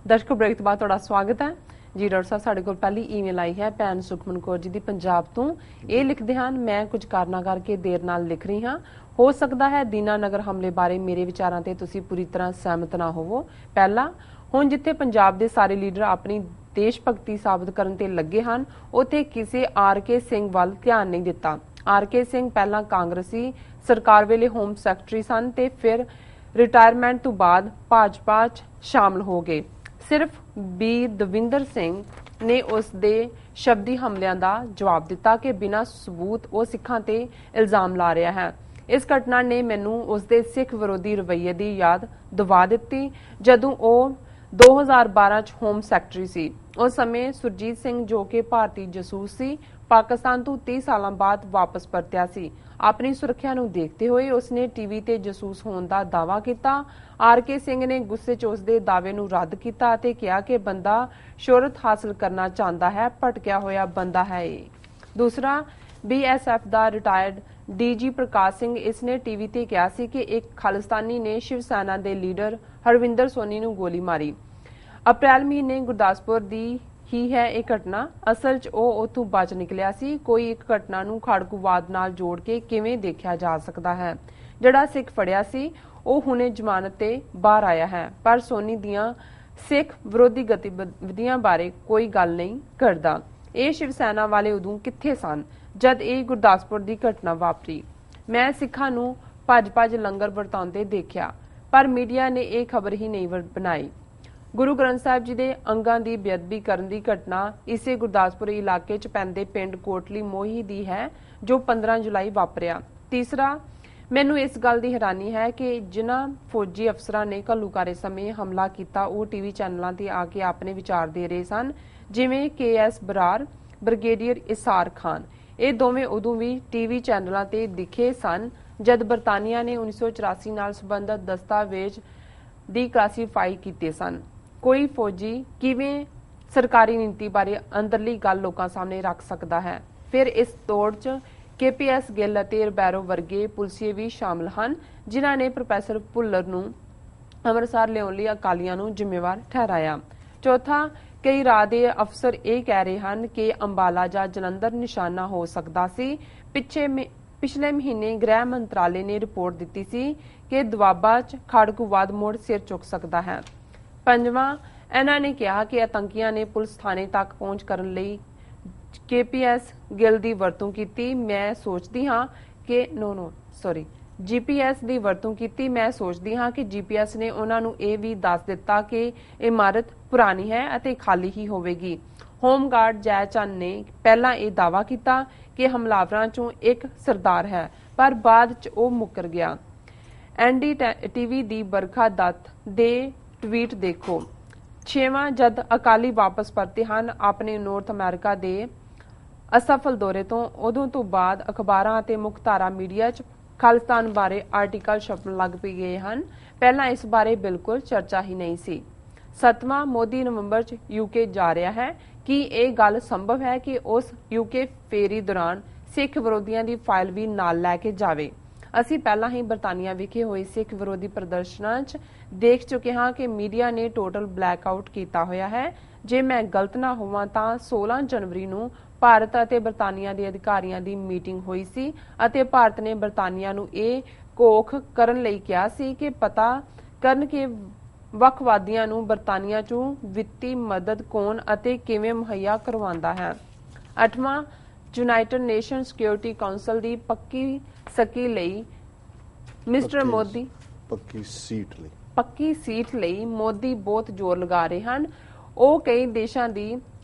ਦਰਸ਼ਕੋ break ਤੋਂ ਬਾਅਦ ਤੁਹਾਡਾ ਸਵਾਗਤ ਹੈ ਜੀ। ਡਾਕਟਰ ਸਾਹਿਬ ਸਾਡੇ ਕੋਲ ਪਹਿਲੀ ਈਮੇਲ ਆਈ ਹੈ ਭੈਣ ਸੁਖਮਨ ਕੌਰ ਜੀ ਦੀ ਪੰਜਾਬ ਤੋਂ। ਇਹ ਲਿਖਦੇ ਹਨ, ਮੈਂ ਕੁਝ ਕਾਰਨਾਂ ਕਰਕੇ ਦੇਰ ਨਾਲ ਲਿਖ ਰਹੀ ਹਾਂ। ਹੋ ਸਕਦਾ ਹੈ ਦੀਨਾਨਗਰ ਹਮਲੇ ਬਾਰੇ ਮੇਰੇ ਵਿਚਾਰਾਂ ਤੇ ਤੁਸੀਂ ਪੂਰੀ ਤਰ੍ਹਾਂ ਸਹਿਮਤ ਨਾ ਹੋਵੋ। ਪਹਿਲਾ, ਹੁਣ ਜਿੱਥੇ ਪੰਜਾਬ ਦੇ ਸਾਰੇ ਲੀਡਰ ਆਪਣੀ ਦੇਸ਼ ਭਗਤੀ ਸਾਬਤ ਕਰਨ ਤੇ ਲੱਗੇ ਹਨ, ਉੱਥੇ ਕਿਸੇ ਆਰ.ਕੇ. ਸਿੰਘ ਵੱਲ ਧਿਆਨ ਨਹੀਂ ਦਿੱਤਾ। ਆਰ.ਕੇ. ਸਿੰਘ ਪਹਿਲਾਂ ਕਾਂਗਰਸੀ ਸਰਕਾਰ ਵੇਲੇ ਹੋਮ ਸੈਕਟਰੀ ਸਨ ਤੇ ਫਿਰ ਰਿਟਾਇਰਮੈਂਟ ਤੋਂ ਬਾਅਦ ਭਾਜਪਾ 'ਚ ਸ਼ਾਮਲ ਹੋ ਗਏ। ਸਿਰਫ ਬੀ ਦਵਿੰਦਰ ਸਿੰਘ ਨੇ ਉਸ ਦੇ ਸ਼ਬਦੀ ਹਮਲਿਆਂ ਦਾ ਜਵਾਬ ਦਿੱਤਾ ਕਿ ਬਿਨਾਂ ਸਬੂਤ ਉਹ ਸਿੱਖਾਂ ਤੇ ਇਲਜ਼ਾਮ ਲਾ ਰਿਹਾ ਹੈ। ਇਸ ਘਟਨਾ ਨੇ ਮੈਨੂੰ ਉਸ ਦੇ ਸਿੱਖ ਵਿਰੋਧੀ ਰਵੱਈਏ ਦੀ ਯਾਦ ਦਿਵਾ ਦਿੱਤੀ ਜਦੋਂ ਉਹ 2012 ਚ ਹੋਮ ਸੈਕਟਰੀ ਸੀ। ਉਸ ਸਮੇਂ ਸੁਰਜੀਤ ਸਿੰਘ, ਜੋ ਕਿ ਭਾਰਤੀ ਜਸੂਸ ਸੀ, ਪਾਕਿਸਤਾਨ ਤੋਂ 30 ਸਾਲਾਂ ਬਾਅਦ ਵਾਪਸ ਪਰਤਿਆ ਸੀ। ਆਪਣੀ ਸੁਰੱਖਿਆ ਨੂੰ ਦੇਖਦੇ ਹੋਏ ਉਸਨੇ ਟੀਵੀ ਤੇ ਜਸੂਸ ਹੋਣ ਦਾ ਦਾਅਵਾ ਕੀਤਾ। ਆਰ.ਕੇ. ਸਿੰਘ ਨੇ ਗੁੱਸੇ 'ਚ ਉਸ ਦੇ ਦਾਅਵੇ ਨੂੰ ਰੱਦ ਕੀਤਾ ਅਤੇ ਕਿਹਾ ਕਿ ਬੰਦਾ ਸ਼ੋਹਰਤ ਹਾਸਲ ਕਰਨਾ ਚਾਹੁੰਦਾ ਹੈ, ਭਟਕਿਆ ਹੋਇਆ ਬੰਦਾ ਹੈ ਇਹ। ਦੂਸਰਾ, BSF ਦਾ ਰਿਟਾਇਰਡ ਡੀਜੀ ਪ੍ਰਕਾਸ਼ ਸਿੰਘ, ਇਸਨੇ ਟੀਵੀ ਤੇ ਕਿਹਾ ਸੀ ਕਿ ਇੱਕ ਖਾਲਿਸਤਾਨੀ ਨੇ ਸ਼ਿਵ ਸੈਨਾ ਦੇ ਲੀਡਰ ਹਰਵਿੰਦਰ ਸੋਨੀ ਨੂੰ ਗੋਲੀ ਮਾਰੀ। ਅਪ੍ਰੈਲ ਮਹੀਨੇ ਗੁਰਦਾਸਪੁਰ ਦੀ ਹੀ ਹੈ ਇਹ ਘਟਨਾ। ਅਸਲ 'ਚ ਉਹ ਉੱਥੋਂ ਬਚ ਨਿਕਲਿਆ ਸੀ। ਕੋਈ ਇੱਕ ਘਟਨਾ ਨੂੰ ਖਾੜਕੂਵਾਦ ਨਾਲ ਜੋੜ ਕੇ ਕਿਵੇਂ ਦੇਖਿਆ ਜਾ ਸਕਦਾ ਹੈ? ਜਿਹੜਾ ਸਿੱਖ ਫੜਿਆ ਸੀ ਉਹ ਹੁਣੇ ਜ਼ਮਾਨਤ ਤੇ ਬਾਹਰ ਆਇਆ ਹੈ, ਪਰ ਸੋਨੀ ਦੀਆਂ ਸਿੱਖ ਵਿਰੋਧੀ ਗਤੀਵਿਧੀਆਂ ਬਾਰੇ ਕੋਈ ਗੱਲ ਨਹੀਂ ਕਰਦਾ। ਇਹ ਸ਼ਿਵ ਸੈਨਾ ਵਾਲੇ ਉਦੋਂ ਕਿੱਥੇ ਸਨ ਜਦ ਇਹ ਗੁਰਦਾਸਪੁਰ ਦੀ ਘਟਨਾ ਵਾਪਰੀ? ਮੈਂ ਸਿੱਖਾਂ ਨੂੰ ਭੱਜ ਲੰਗਰ ਵਰਤਾਉਂਦੇ ਦੇਖਿਆ, ਪਰ ਮੀਡੀਆ ਨੇ ਇਹ ਖਬਰ ਹੀ ਨਹੀਂ ਬਣਾਈ। ਗੁਰੂ ਗ੍ਰੰਥ ਸਾਹਿਬ ਜੀ ਦੇ ਅੰਗਾਂ ਦੀ ਬੇਅਦਬੀ ਕਰਨ ਦੀ ਘਟਨਾ ਇਸੇ ਗੁਰਦਾਸਪੁਰ ਇਲਾਕੇ 'ਚ ਪੈਂਦੇ ਪਿੰਡ ਕੋਟਲੀ ਮੋਹੀ ਦੀ ਹੈ, ਜੋ 15 ਜੁਲਾਈ ਵਾਪਰਿਆ। ਤੀਸਰਾ, ਮੈਨੂੰ ਇਸ ਗੱਲ ਦੀ ਹੈਰਾਨੀ ਹੈ ਕਿ ਜਿਨ੍ਹਾਂ ਫੌਜੀ ਅਫਸਰਾਂ ਨੇ ਘੱਲੂਘਾਰੇ ਸਮੇਂ ਹਮਲਾ ਕੀਤਾ ਉਹ ਟੀਵੀ ਚੈਨਲਾਂ ਤੇ ਆ ਕੇ ਆਪਣੇ ਵਿਚਾਰ ਦੇ ਰਹੇ ਸਨ, ਜਿਵੇਂ KS ਬਰਾਰ, ਬ੍ਰਿਗੇਡੀਅਰ ਇਸਾਰ ਖਾਨ। ਇਹ ਦੋਵੇਂ ਉਦੋਂ ਵੀ ਟੀਵੀ ਚੈਨਲਾਂ ਤੇ ਦਿਖੇ ਸਨ ਜਦ ਬਰਤਾਨੀਆ ਨੇ 1984 ਨਾਲ ਸੰਬੰਧਿਤ ਦਸਤਾਵੇਜ਼ ਡੀਕਲਾਸੀਫਾਈ ਕੀਤੇ ਸਨ। ਕੋਈ ਫੌਜੀ ਕਿਵੇਂ ਸਰਕਾਰੀ ਨੀਤੀ ਬਾਰੇ ਅੰਦਰਲੀ ਗੱਲ ਲੋਕਾਂ ਸਾਹਮਣੇ ਰੱਖ ਸਕਦਾ ਹੈ? ਫਿਰ ਇਸ ਦੌੜ 'ਚ KPS ਗਿੱਲ ਅਤੇ ਰਬੈਰੋ ਵਰਗੇ ਪੁਲਸੀਏ ਵੀ ਸ਼ਾਮਲ ਹਨ, ਜਿਨ੍ਹਾਂ ਨੇ ਪ੍ਰੋਫੈਸਰ ਭੁੱਲਰ ਨੂੰ ਅੰਮ੍ਰਿਤਸਰ ਲਿਆਉਣ ਲਈ ਅਕਾਲੀਆਂ ਨੂੰ ਜ਼ਿੰਮੇਵਾਰ ਠਹਿਰਾਇਆ। ਚੌਥਾ, ਕਈ ਰਾਹ ਦੇ ਅਫਸਰ ਇਹ ਕਹਿ ਰਹੇ ਹਨ ਕਿ ਅੰਬਾਲਾ ਜਾਂ ਜਲੰਧਰ ਨਿਸ਼ਾਨਾ ਹੋ ਸਕਦਾ ਸੀ। ਪਿਛਲੇ ਮਹੀਨੇ ਗ੍ਰਹਿ ਮੰਤਰਾਲੇ ਨੇ ਰਿਪੋਰਟ ਦਿੱਤੀ ਸੀ ਕਿ ਦੁਆਬਾ 'ਚ ਖਾੜਕੂਵਾਦ ਮੁੜ ਸਿਰ ਚੁੱਕ ਸਕਦਾ ਹੈ। ਪੰਜਵਾਂ, ਇਹਨਾਂ ਨੇ ਕਿਹਾ ਕਿ ਆਤੰਕੀਆਂ ਨੇ ਪੁਲਿਸ ਥਾਣੇ ਤੱਕ ਪਹੁੰਚ ਕਰਨ ਲਈ KPS ਗਿੱਲ ਦੀ ਵਰਤੋਂ ਕੀਤੀ। ਮੈਂ ਸੋਚਦੀ ਹਾਂ ਕਿ GPS ਦੀ ਵਰਤੋਂ ਕੀਤੀ। ਮੈਂ ਸੋਚਦੀ ਹਾਂ ਕਿ GPS ਨੇ ਉਹਨਾਂ ਨੂੰ ਇਹ ਵੀ ਦੱਸ ਦਿੱਤਾ ਕਿ ਇਮਾਰਤ ਪੁਰਾਣੀ ਹੈ ਅਤੇ ਖਾਲੀ ਹੀ ਹੋਵੇਗੀ। ਹੋਮਗਾਰਡ ਜੈ ਚੰਦ ਨੇ ਪਹਿਲਾਂ ਇਹ ਦਾਅਵਾ ਕੀਤਾ ਕਿ ਹਮਲਾਵਰਾਂ 'ਚੋਂ ਇੱਕ ਸਰਦਾਰ ਹੈ, ਪਰ ਬਾਅਦ 'ਚ ਉਹ ਮੁੱਕਰ ਗਿਆ। NDTV ਦੀ ਬਰਖਾ ਦੱਤ ਦੇ ਟਵੀਟ ਦੇਖੋ। 6ਵਾਂ, ਜਦ ਅਕਾਲੀ ਵਾਪਸ ਪਰਤੇ ਹਨ ਆਪਣੇ ਨਾਰਥ ਅਮਰੀਕਾ ਦੇ ਅਸਫਲ ਦੌਰੇ ਤੋਂ, ਉਦੋਂ ਤੋਂ ਬਾਅਦ ਅਖਬਾਰਾਂ ਅਤੇ ਮੁੱਖ ਧਾਰਾ ਮੀਡੀਆ 'ਚ ਖਾਲਿਸਤਾਨ ਬਾਰੇ ਆਰਟੀਕਲ ਛਪਣ ਲੱਗ ਪਏ ਹਨ। ਪਹਿਲਾਂ ਇਸ ਬਾਰੇ ਬਿਲਕੁਲ ਚਰਚਾ ਹੀ ਨਹੀਂ ਸੀ। 7ਵਾਂ, ਮੋਦੀ ਨਵੰਬਰ 'ਚ UK ਜਾ ਰਿਹਾ ਹੈ। ਕੀ ਇਹ ਗੱਲ ਸੰਭਵ ਹੈ ਕਿ ਉਸ UK ਫੇਰੀ ਦੌਰਾਨ ਸਿੱਖ ਵਿਰੋਧੀਆਂ ਦੀ ਫਾਈਲ ਵੀ ਨਾਲ ਲੈ ਕੇ ਜਾਵੇ? ਅਸੀਂ ਪਹਿਲਾਂ ਹੀ ਬਰਤਾਨੀਆ ਵਿਖੇ ਹੋਏ ਸਿੱਖ ਵਿਰੋਧੀ ਪ੍ਰਦਰਸ਼ਨਾਂ 'ਚ ਦੇਖ ਚੁੱਕੇ ਹਾਂ ਕਿ ਮੀਡੀਆ ਨੇ ਟੋਟਲ ਬਲੈਕਆਊਟ ਕੀਤਾ ਹੋਇਆ ਹੈ। ਜੇ ਮੈਂ ਗਲਤ ਨਾ ਹੋਵਾਂ ਤਾਂ 16 ਜਨਵਰੀ ਨੂੰ ਭਾਰਤ ਅਤੇ ਬਰਤਾਨੀਆ ਦੇ ਅਧਿਕਾਰੀਆਂ ਦੀ ਮੀਟਿੰਗ ਹੋਈ ਸੀ ਅਤੇ ਭਾਰਤ ਨੇ ਬਰਤਾਨੀਆ ਨੂੰ ਇਹ ਘੋਖ ਕਰਨ ਲਈ ਕਿਹਾ ਸੀ ਕਿ ਪਤਾ ਕਰਨ ਕਿ ਵੱਖਵਾਦੀਆਂ ਨੂੰ ਬਰਤਾਨੀਆ 'ਚੋਂ ਵਿੱਤੀ ਮਦਦ ਕੌਣ ਅਤੇ ਕਿਵੇਂ ਮੁਹੱਈਆ ਕਰਵਾਉਂਦਾ ਹੈ। 8ਵਾਂ, ਯੂਨਾਈਟਿਡ ਨੇਸ਼ਨ ਸਿਕਿਉਰਿਟੀ ਕਾਉਂਸਲ ਦੀ ਪੱਕੀ ਸੀਟ ਲਈ ਮੋਦੀ ਬਹੁਤ ਜ਼ੋਰ ਲਗਾ ਰਹੇ ਹਨ। ਉਹ ਕਈ ਦੇਸ਼ਾਂ ਦੀ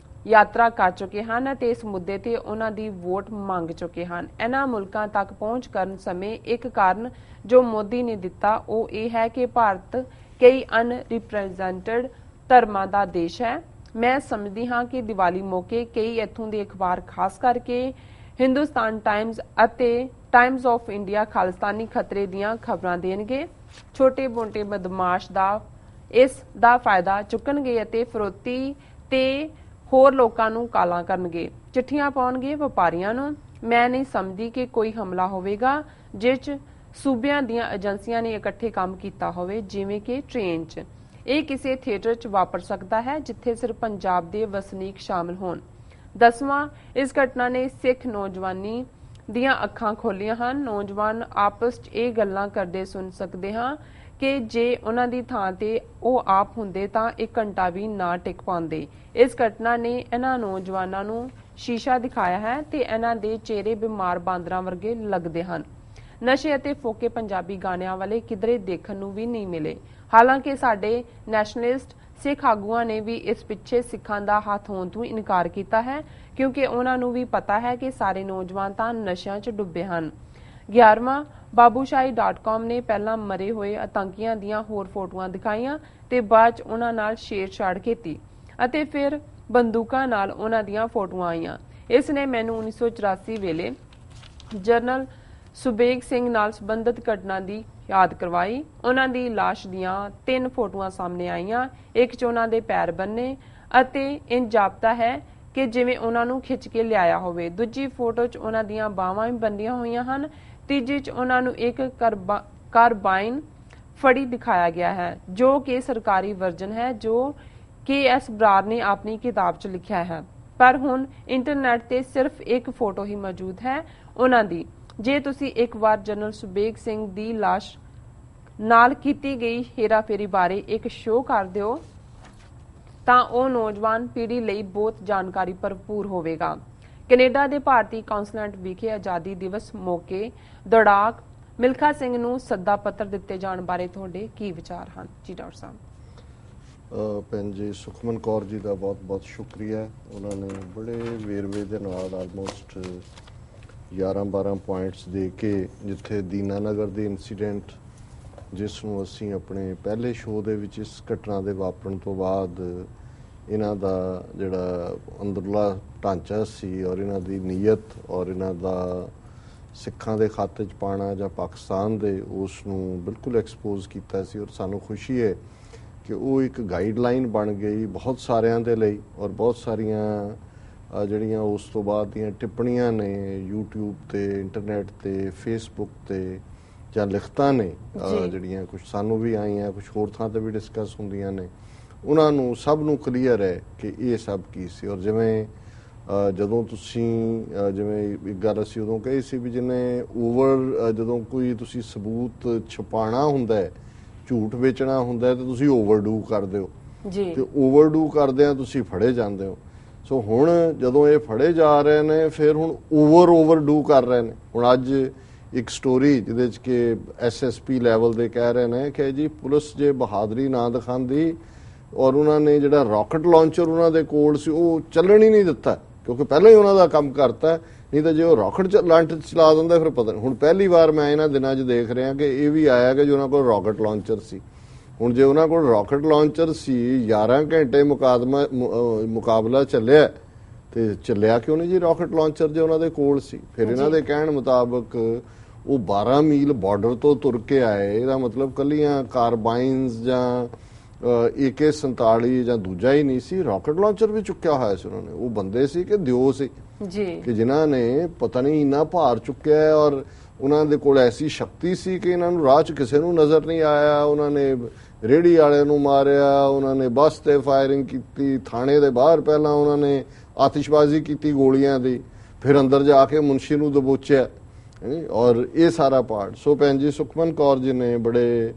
ਯਾਤਰਾ ਕਰ ਚੁੱਕੇ ਹਨ ਅਤੇ ਇਸ ਮੁੱਦੇ ਤੇ ਉਹਨਾਂ ਦੀ ਵੋਟ ਮੰਗ ਚੁੱਕੇ ਹਨ। ਇਹਨਾਂ ਮੁਲਕਾਂ ਤੱਕ ਪਹੁੰਚ ਕਰਨ ਸਮੇਂ ਇੱਕ ਕਾਰਨ ਜੋ ਮੋਦੀ ਨੇ ਦਿੱਤਾ ਉਹ ਇਹ ਹੈ ਕਿ ਭਾਰਤ ਕਈ ਅਨਰਿਪਰੈਜ਼ੈਂਟਡ ਧਰਮਾਂ ਦਾ ਦੇਸ਼ ਹੈ। ਮੈਂ ਸਮਝਦੀ ਹਾਂ ਕਿ ਦੀਵਾਲੀ ਮੌਕੇ ਕਈ ਇੱਥੋਂ ਦੇ ਅਖਬਾਰ, ਖਾਸ ਕਰਕੇ ਹਿੰਦੁਸਤਾਨ ਟਾਈਮਜ਼ ਅਤੇ ਟਾਈਮਜ਼ ਆਫ ਇੰਡੀਆ, ਖਾਲਿਸਤਾਨੀ ਖਤਰੇ ਦੀਆਂ ਖਬਰਾਂ ਦੇਣਗੇ। ਛੋਟੇ-ਮੋਟੇ ਬਦਮਾਸ਼ ਇਸ ਦਾ ਫਾਇਦਾ ਚੁੱਕਣਗੇ ਅਤੇ ਫਰੋਤੀ ਤੇ ਹੋਰ ਲੋਕਾਂ ਨੂੰ ਕਾਲਾਂ ਕਰਨਗੇ, ਚਿੱਠੀਆਂ ਪਾਉਣਗੇ ਵਪਾਰੀਆਂ ਨੂੰ। ਮੈਂ ਨਹੀਂ ਸਮਝਦੀ ਕਿ ਕੋਈ ਹਮਲਾ ਹੋਵੇਗਾ ਜਿਸ 'ਚ ਸੂਬਿਆਂ ਦੀਆਂ ਏਜੰਸੀਆਂ ਨੇ ਇਕੱਠੇ ਕੰਮ ਕੀਤਾ ਹੋਵੇ, ਜਿਵੇਂ ਕਿ ਟ੍ਰੇਨ 'ਚ। ਇਹ ਕਿਸੇ ਥੀਏਟਰ 'ਚ ਵਾਪਰ ਸਕਦਾ ਹੈ ਜਿੱਥੇ ਸਿਰਫ ਪੰਜਾਬ ਦੇ ਵਸਨੀਕ ਸ਼ਾਮਲ ਹੋਣ। 10ਵਾਂ, ਇਸ ਘਟਨਾ ਨੇ ਸਿੱਖ ਨੌਜਵਾਨੀ ਦੀਆਂ ਅੱਖਾਂ ਖੋਲੀਆਂ ਹਨ। ਨੌਜਵਾਨ ਆਪਸ 'ਚ ਇਹ ਗੱਲਾਂ ਕਰਦੇ ਸੁਣ ਸਕਦੇ ਹਾਂ ਕਿ ਜੇ ਉਹਨਾਂ ਦੀ ਥਾਂ ਤੇ ਉਹ ਆਪ ਹੁੰਦੇ ਤਾਂ 1 ਘੰਟਾ ਵੀ ਨਾ ਟਿਕ ਪਾਉਂਦੇ। ਇਸ ਘਟਨਾ ਨੇ ਇਹਨਾਂ ਨੌਜਵਾਨਾਂ ਨੂੰ ਸ਼ੀਸ਼ਾ ਦਿਖਾਇਆ ਹੈ ਤੇ ਇਹਨਾਂ ਦੇ ਚਿਹਰੇ ਬਿਮਾਰ ਬਾਂਦਰਾਂ ਵਰਗੇ ਲੱਗਦੇ ਹਨ। ਨਸ਼ੇ ਅਤੇ ਫੋਕੇ ਪੰਜਾਬੀ ਗਾਣਿਆਂ ਵਾਲੇ ਕਿਧਰੇ ਦੇਖਣ ਨੂੰ ਵੀ ਨਹੀਂ ਮਿਲੇ। ਹਾਲਾਂਕਿ ਸਾਡੇ ਨੈਸ਼ਨਲਿਸਟ ਸਿੱਖ ਆਗੂਆਂ ਨੇ ਵੀ ਇਸ ਪਿੱਛੇ ਸਿੱਖਾਂ ਦਾ ਹੱਥ ਹੋਣ ਤੋਂ ਇਨਕਾਰ ਕੀਤਾ ਹੈ ਕਿਉਂਕਿ ਉਹਨਾਂ ਨੂੰ ਵੀ ਪਤਾ ਹੈ ਕਿ ਸਾਰੇ ਨੌਜਵਾਨ ਤਾਂ ਨਸ਼ਿਆਂ 'ਚ ਡੁੱਬੇ ਹਨ। 11ਵਾਂ, ਬਾਬੂਸ਼ਾਹੀ.com ਨੇ ਪਹਿਲਾਂ ਮਰੇ ਹੋਏ ਆਤੰਕੀਆਂ ਦੀਆਂ ਹੋਰ ਫੋਟੋਆਂ ਦਿਖਾਈਆਂ ਤੇ ਬਾਅਦ 'ਚ ਉਹਨਾਂ ਨਾਲ ਛੇੜਛਾੜ ਕੀਤੀ ਅਤੇ ਫਿਰ ਬੰਦੂਕਾਂ ਨਾਲ ਉਹਨਾਂ ਦੀਆਂ ਫੋਟੋਆਂ ਆਈਆਂ। ਇਸ ਨੇ ਮੈਨੂੰ 1984 ਵੇਲੇ ਜਨਰਲ ਸੁਬੇਗ ਸਿੰਘ ਨਾਲ ਸੰਬੰਧਿਤ ਘਟਨਾ ਦੀ ਯਾਦ ਕਰਵਾਈ। ਉਹਨਾਂ ਦੀ ਲਾਸ਼ ਦੀਆਂ 3 ਫੋਟੋਆਂ ਸਾਹਮਣੇ ਆਈਆਂ। ਇੱਕ 'ਚ ਉਹਨਾਂ ਦੇ ਪੈਰ ਬੰਨੇ ਅਤੇ ਇੰਜ ਜਾਪਦਾ ਹੈ ਕਿ ਜਿਵੇਂ ਉਹਨਾਂ ਨੂੰ ਖਿੱਚ ਕੇ ਲਿਆਇਆ ਹੋਵੇ। ਦੂਜੀ ਫੋਟੋ 'ਚ ਉਹਨਾਂ ਦੀਆਂ ਬਾਹਾਂ ਵੀ ਬੰਨੀਆਂ ਹੋਈਆਂ ਹਨ। ਤੀਜੀ 'ਚ ਉਹਨਾਂ ਨੂੰ ਇੱਕ ਕਾਰਬਾਈਨ ਫੜੀ ਦਿਖਾਇਆ ਗਿਆ ਹੈ ਜੋ ਕਿ ਸਰਕਾਰੀ ਵਰਜਨ ਹੈ ਜੋ KS ਬਰਾੜ ਨੇ ਆਪਣੀ ਕਿਤਾਬ 'ਚ ਲਿਖਿਆ ਹੈ। ਪਰ ਹੁਣ ਇੰਟਰਨੈਟ ਤੇ ਸਿਰਫ ਇੱਕ ਫੋਟੋ ਹੀ ਮੌਜੂਦ ਹੈ ਉਹਨਾਂ ਦੀ। ਜੇ ਤੁਸੀਂ ਇੱਕ ਵਾਰ ਜਨਰਲ ਸੁਬੇਗ ਸਿੰਘ ਦੀ ਲਾਸ਼ ਨਾਲ ਕੀਤੀ ਗਈ ਹੇਰਾਫੇਰੀ ਬਾਰੇ ਇੱਕ ਸ਼ੋਅ ਕਰ ਦਿਓ ਤਾਂ ਉਹ ਨੌਜਵਾਨ ਪੀੜ੍ਹੀ ਲਈ ਬਹੁਤ ਜਾਣਕਾਰੀ ਭਰਪੂਰ ਹੋਵੇਗਾ। ਕੈਨੇਡਾ ਦੇ ਭਾਰਤੀ ਕੌਂਸਲੇਟ ਵਿਖੇ ਆਜ਼ਾਦੀ ਦਿਵਸ ਮੌਕੇ ਦੌੜਾਕ ਮਿਲਖਾ ਸਿੰਘ ਨੂੰ ਸੱਦਾ ਪੱਤਰ ਦਿੱਤੇ ਜਾਣ ਬਾਰੇ ਤੁਹਾਡੇ ਕੀ ਵਿਚਾਰ ਹਨ? ਜੀ ਡਾਕਟਰ ਸਾਹਿਬ। ਭੈਣ ਜੀ ਸੁਖਮਨ ਕੌਰ ਜੀ ਦਾ ਬਹੁਤ ਬਹੁਤ ਸ਼ੁਕਰੀਆ। ਉਹਨਾਂ ਨੇ ਬੜੇ ਵੇਰਵੇ ਦੇ ਨਾਲ ਆਲਮੋਸਟ 11-12 ਪੁਆਇੰਟਸ ਦੇ ਕੇ ਜਿੱਥੇ ਦੀਨਾਨਗਰ ਦੇ ਇਨਸੀਡੈਂਟ ਜਿਸ ਨੂੰ ਅਸੀਂ ਆਪਣੇ ਪਹਿਲੇ ਸ਼ੋਅ ਦੇ ਵਿੱਚ ਇਸ ਘਟਨਾ ਦੇ ਵਾਪਰਨ ਤੋਂ ਬਾਅਦ ਇਹਨਾਂ ਦਾ ਜਿਹੜਾ ਅੰਦਰਲਾ ਢਾਂਚਾ ਸੀ ਔਰ ਇਹਨਾਂ ਦੀ ਨੀਅਤ ਔਰ ਇਹਨਾਂ ਦਾ ਸਿੱਖਾਂ ਦੇ ਖਾਤੇ 'ਚ ਪਾਣਾ ਜਾਂ ਪਾਕਿਸਤਾਨ ਦੇ ਉਸ ਨੂੰ ਬਿਲਕੁਲ ਐਕਸਪੋਜ਼ ਕੀਤਾ ਸੀ ਔਰ ਸਾਨੂੰ ਖੁਸ਼ੀ ਹੈ ਕਿ ਉਹ ਇੱਕ ਗਾਈਡਲਾਈਨ ਬਣ ਗਈ ਬਹੁਤ ਸਾਰਿਆਂ ਦੇ ਲਈ ਔਰ ਬਹੁਤ ਸਾਰੀਆਂ ਜਿਹੜੀਆਂ ਉਸ ਤੋਂ ਬਾਅਦ ਦੀਆਂ ਟਿੱਪਣੀਆਂ ਨੇ YouTube ਤੇ ਇੰਟਰਨੈਟ ਤੇ ਫੇਸਬੁੱਕ ਤੇ ਜਾਂ ਲਿਖਤਾਂ ਨੇ ਜਿਹੜੀਆਂ ਕੁਝ ਸਾਨੂੰ ਵੀ ਆਈਆਂ ਕੁਝ ਹੋਰ ਥਾਂ ਤੇ ਵੀ ਡਿਸਕਸ ਹੁੰਦੀਆਂ ਨੇ ਉਹਨਾਂ ਨੂੰ ਸਭ ਨੂੰ ਕਲੀਅਰ ਹੈ ਕਿ ਇਹ ਸਭ ਕੀ ਸੀ। ਔਰ ਜਿਵੇਂ ਜਦੋਂ ਤੁਸੀਂ ਜਿਵੇਂ ਇੱਕ ਗੱਲ ਅਸੀਂ ਉਦੋਂ ਕਹੀ ਸੀ ਵੀ ਜਿਵੇਂ ਜਦੋਂ ਕੋਈ ਤੁਸੀਂ ਸਬੂਤ ਛੁਪਾਉਣਾ ਹੁੰਦਾ ਹੈ ਝੂਠ ਵੇਚਣਾ ਹੁੰਦਾ ਤੇ ਤੁਸੀਂ ਓਵਰਡੂ ਕਰਦੇ ਹੋ ਤੇ ਓਵਰਡੂ ਕਰਦਿਆਂ ਤੁਸੀਂ ਫੜੇ ਜਾਂਦੇ ਹੋ। ਸੋ ਹੁਣ ਜਦੋਂ ਇਹ ਫੜੇ ਜਾ ਰਹੇ ਨੇ ਫਿਰ ਹੁਣ ਓਵਰਡੂ ਕਰ ਰਹੇ ਨੇ। ਹੁਣ ਅੱਜ ਇੱਕ ਸਟੋਰੀ ਜਿਹਦੇ 'ਚ ਕਿ SSP ਲੈਵਲ ਦੇ ਕਹਿ ਰਹੇ ਨੇ ਕਿ ਜੀ ਪੁਲਿਸ ਜੇ ਬਹਾਦਰੀ ਨਾ ਦਿਖਾਉਂਦੀ ਔਰ ਉਹਨਾਂ ਨੇ ਜਿਹੜਾ ਰਾਕਟ ਲਾਂਚਰ ਉਹਨਾਂ ਦੇ ਕੋਲ ਸੀ ਉਹ ਚੱਲਣ ਹੀ ਨਹੀਂ ਦਿੱਤਾ ਕਿਉਂਕਿ ਪਹਿਲਾਂ ਹੀ ਉਹਨਾਂ ਦਾ ਕੰਮ ਕਰਤਾ ਨਹੀਂ ਤਾਂ ਜੇ ਉਹ ਰਾਕਟ ਲਾਂਚਰ ਚਲਾ ਦਿੰਦਾ ਫਿਰ ਪਤਾ ਨਹੀਂ। ਹੁਣ ਪਹਿਲੀ ਵਾਰ ਮੈਂ ਇਹਨਾਂ ਦਿਨਾਂ 'ਚ ਦੇਖ ਰਿਹਾ ਕਿ ਇਹ ਵੀ ਆਇਆ ਕਿ ਉਹਨਾਂ ਕੋਲ ਰਾਕਟ ਲਾਂਚਰ ਸੀ। ਹੁਣ ਜੇ ਉਹਨਾਂ ਕੋਲ ਰਾਕਟ ਲਾਂਚਰ ਸੀ 11 ਘੰਟੇ ਮੁਕਾਬਲਾ ਚੱਲਿਆ ਤੇ ਚੱਲਿਆ ਕਿਉਂ ਨਹੀਂ ਜੀ ਰਾਕਟ ਲਾਂਚਰ ਜੇ ਉਹਨਾਂ ਦੇ ਕੋਲ ਸੀ। ਫਿਰ ਇਹਨਾਂ ਦੇ ਕਹਿਣ ਮੁਤਾਬਕ ਉਹ 12 ਮੀਲ ਬਾਰਡਰ ਤੋਂ ਤੁਰ ਕੇ ਆਏ। ਇਹਦਾ ਮਤਲਬ ਕੱਲੀਆਂ ਕਾਰਬਾਈਨਸ ਜਾਂ AK-47 ਜਾਂ ਦੂਜਾ ਹੀ ਨਹੀਂ ਸੀ ਰਾਕਟ ਲਾਂਚਰ ਵੀ ਚੁੱਕਿਆ ਹੋਇਆ ਸੀ ਉਹਨਾਂ ਨੇ। ਉਹ ਬੰਦੇ ਸੀ ਕਿ ਦਿਓ ਸੀ ਕਿ ਜਿਨ੍ਹਾਂ ਨੇ ਪਤਾ ਨਹੀਂ ਇੰਨਾ ਭਾਰ ਚੁੱਕਿਆ ਔਰ ਉਹਨਾਂ ਦੇ ਕੋਲ ਐਸੀ ਸ਼ਕਤੀ ਸੀ ਕਿ ਇਹਨਾਂ ਨੂੰ ਰਾਹ 'ਚ ਕਿਸੇ ਨੂੰ ਨਜ਼ਰ ਨਹੀਂ ਆਇਆ। ਉਹਨਾਂ ਨੇ ਰੇਹੜੀ ਵਾਲੇ ਨੂੰ ਮਾਰਿਆ, ਉਹਨਾਂ ਨੇ ਬੱਸ ਤੇ ਫਾਇਰਿੰਗ ਕੀਤੀ, ਥਾਣੇ ਦੇ ਬਾਹਰ ਪਹਿਲਾਂ ਉਹਨਾਂ ਨੇ ਆਤਿਸ਼ਬਾਜ਼ੀ ਕੀਤੀ ਗੋਲੀਆਂ ਦੀ, ਫਿਰ ਅੰਦਰ ਜਾ ਕੇ ਮੁਨਸ਼ੀ ਨੂੰ ਦਬੋਚਿਆ ਔਰ ਇਹ ਸਾਰਾ ਪਾਰਟ। ਸੋ ਭੈਣ ਜੀ ਸੁਖਮਨ ਕੌਰ ਜੀ ਨੇ ਬੜੇ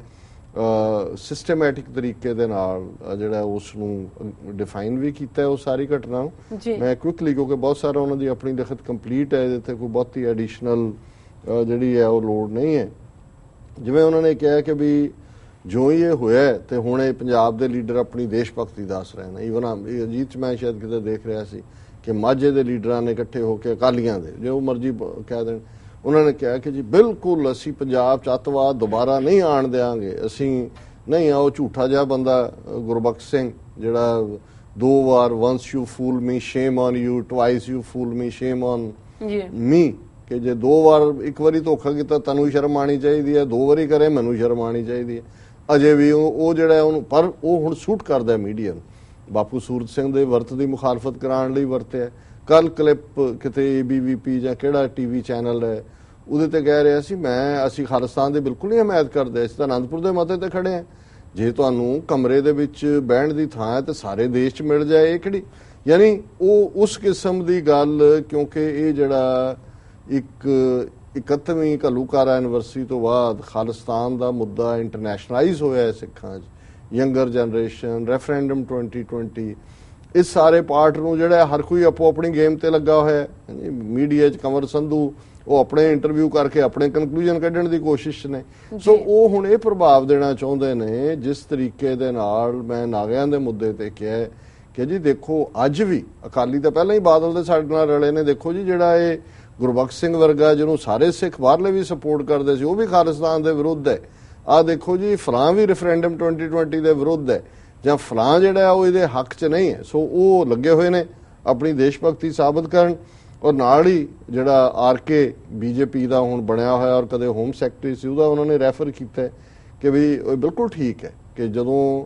ਸਿਸਟਮੈਟਿਕ ਤਰੀਕੇ ਦੇ ਨਾਲ ਜਿਹੜਾ ਉਸ ਨੂੰ ਡਿਫਾਈਨ ਵੀ ਕੀਤਾ ਉਹ ਸਾਰੀ ਘਟਨਾ ਨੂੰ। ਮੈਂ ਕੁਇਕਲੀ ਕਿਉਂਕਿ ਬਹੁਤ ਸਾਰਾ ਉਹਨਾਂ ਦੀ ਆਪਣੀ ਲਿਖਤ ਕੰਪਲੀਟ ਹੈ ਜਿੱਥੇ ਕੋਈ ਬਹੁਤੀ ਐਡੀਸ਼ਨਲ ਜਿਹੜੀ ਹੈ ਉਹ ਲੋੜ ਨਹੀਂ ਹੈ। ਜਿਵੇਂ ਉਹਨਾਂ ਨੇ ਕਿਹਾ ਕਿ ਵੀ ਜੋ ਹੀ ਇਹ ਹੋਇਆ ਤੇ ਹੁਣ ਇਹ ਪੰਜਾਬ ਦੇ ਲੀਡਰ ਆਪਣੀ ਦੇਸ਼ ਭਗਤੀ ਦੱਸ ਰਹੇ ਨੇ। ਈਵਨ ਅਜੀਤ 'ਚ ਮੈਂ ਸ਼ਾਇਦ ਕਿਤੇ ਦੇਖ ਰਿਹਾ ਸੀ ਕਿ ਮਾਝੇ ਦੇ ਲੀਡਰਾਂ ਨੇ ਇਕੱਠੇ ਹੋ ਕੇ ਅਕਾਲੀਆਂ ਦੇ ਜੋ ਮਰਜ਼ੀ ਕਹਿ ਦੇਣ ਉਹਨਾਂ ਨੇ ਕਿਹਾ ਕਿ ਜੀ ਬਿਲਕੁਲ ਅਸੀਂ ਪੰਜਾਬ 'ਚ ਅੱਤਵਾਦ ਦੁਬਾਰਾ ਨਹੀਂ ਆਉਣ ਦਿਆਂਗੇ। ਅਸੀਂ ਨਹੀਂ ਉਹ ਝੂਠਾ ਜਿਹਾ ਬੰਦਾ ਗੁਰਬਖਸ਼ ਸਿੰਘ ਜਿਹੜਾ 2 ਵਾਰ once you fool me shame on you, twice you fool me shame on me ਕਿ ਜੇ 2 ਵਾਰ ਇੱਕ ਵਾਰੀ ਧੋਖਾ ਕੀਤਾ ਤੁਹਾਨੂੰ ਸ਼ਰਮ ਆਣੀ ਚਾਹੀਦੀ ਹੈ, 2 ਵਾਰੀ ਕਰੇ ਮੈਨੂੰ ਸ਼ਰਮ ਆਣੀ ਚਾਹੀਦੀ ਹੈ। ਅਜੇ ਵੀ ਉਹ ਜਿਹੜਾ ਉਹਨੂੰ ਪਰ ਉਹ ਹੁਣ ਸੂਟ ਕਰਦਾ ਮੀਡੀਆ ਨੂੰ। ਬਾਪੂ ਸੂਰਤ ਸਿੰਘ ਦੇ ਵਰਤ ਦੀ ਮੁਖਾਲਫਤ ਕਰਾਉਣ ਲਈ ਵਰਤਿਆ। ਕੱਲ ਕਲਿੱਪ ਕਿਤੇ ABVP ਜਾਂ ਕਿਹੜਾ TV ਚੈਨਲ ਹੈ ਉਹਦੇ ਤੇ ਕਹਿ ਰਿਹਾ ਸੀ ਅਸੀਂ ਖਾਲਿਸਤਾਨ ਦੇ ਬਿਲਕੁਲ ਨਹੀਂ ਹਮਾਇਤ ਕਰਦੇ, ਅਸੀਂ ਤਾਂ ਅਨੰਦਪੁਰ ਦੇ ਮਤੇ ਤੇ ਖੜੇ ਹਾਂ ਜੇ ਤੁਹਾਨੂੰ ਕਮਰੇ ਦੇ ਵਿੱਚ ਬਹਿਣ ਦੀ ਥਾਂ ਹੈ ਤੇ ਸਾਰੇ ਦੇਸ਼ 'ਚ ਮਿਲ ਜਾਏ, ਇਹ ਕਿਹੜੀ ਯਾਨੀ ਉਹ ਉਸ ਕਿਸਮ ਦੀ ਗੱਲ, ਕਿਉਂਕਿ ਇਹ ਜਿਹੜਾ ਇੱਕ 31ਵੀਂ ਘੱਲੂਘਾਰਾ ਯੂਨੀਵਰਸਿਟੀ ਤੋਂ ਬਾਅਦ ਖਾਲਿਸਤਾਨ ਦਾ ਮੁੱਦਾ ਇੰਟਰਨੈਸ਼ਨਲਾਈਜ਼ ਹੋਇਆ ਹੈ ਸਿੱਖਾਂ 'ਚ, ਯੰਗਰ ਜਨਰੇਸ਼ਨ, ਰੈਫਰੈਂਡਮ 2020, ਇਸ ਸਾਰੇ ਪਾਰਟ ਨੂੰ ਜਿਹੜਾ ਹਰ ਕੋਈ ਆਪੋ ਆਪਣੀ ਗੇਮ ਤੇ ਲੱਗਾ ਹੋਇਆ ਹੈ। ਮੀਡੀਆ 'ਚ ਕੰਵਰ ਸੰਧੂ ਉਹ ਆਪਣੇ ਇੰਟਰਵਿਊ ਕਰਕੇ ਆਪਣੇ ਕਨਕਲੂਜਨ ਕੱਢਣ ਦੀ ਕੋਸ਼ਿਸ਼ ਨੇ। ਸੋ ਉਹ ਹੁਣ ਇਹ ਪ੍ਰਭਾਵ ਦੇਣਾ ਚਾਹੁੰਦੇ ਨੇ, ਜਿਸ ਤਰੀਕੇ ਦੇ ਨਾਲ ਮੈਂ ਨਾਗਿਆਂ ਦੇ ਮੁੱਦੇ ਤੇ ਕਿਹਾ ਕਿ ਜੀ ਦੇਖੋ ਅੱਜ ਵੀ ਅਕਾਲੀ ਤਾਂ ਪਹਿਲਾਂ ਹੀ ਬਾਦਲ ਦੇ ਸਾਡੇ ਨਾਲ ਰਲੇ ਨੇ, ਦੇਖੋ ਜੀ ਜਿਹੜਾ ਇਹ ਗੁਰਬਖਸ਼ ਸਿੰਘ ਵਰਗਾ ਜਿਹਨੂੰ ਸਾਰੇ ਸਿੱਖ ਬਾਹਰਲੇ ਵੀ ਸਪੋਰਟ ਕਰਦੇ ਸੀ, ਉਹ ਵੀ ਖਾਲਿਸਤਾਨ ਦੇ ਵਿਰੁੱਧ ਹੈ। ਆਹ ਦੇਖੋ ਜੀ ਫਲਾਂ ਵੀ ਰੈਫਰੈਂਡਮ 2020 ਦੇ ਵਿਰੁੱਧ ਹੈ, ਜਾਂ ਫਲਾਂ ਜਿਹੜਾ ਉਹ ਇਹਦੇ ਹੱਕ 'ਚ ਨਹੀਂ ਹੈ। ਸੋ ਉਹ ਲੱਗੇ ਹੋਏ ਨੇ ਆਪਣੀ ਦੇਸ਼ ਭਗਤੀ ਸਾਬਤ ਕਰਨ। ਔਰ ਨਾਲ ਹੀ ਜਿਹੜਾ ਆਰਕੇ ਬੀਜੇਪੀ ਦਾ ਹੁਣ ਬਣਿਆ ਹੋਇਆ ਔਰ ਕਦੇ ਹੋਮ ਸੈਕਟਰੀ ਸੀ, ਉਹਦਾ ਉਹਨਾਂ ਨੇ ਰੈਫਰ ਕੀਤਾ ਕਿ ਵੀ ਬਿਲਕੁਲ ਠੀਕ ਹੈ ਕਿ ਜਦੋਂ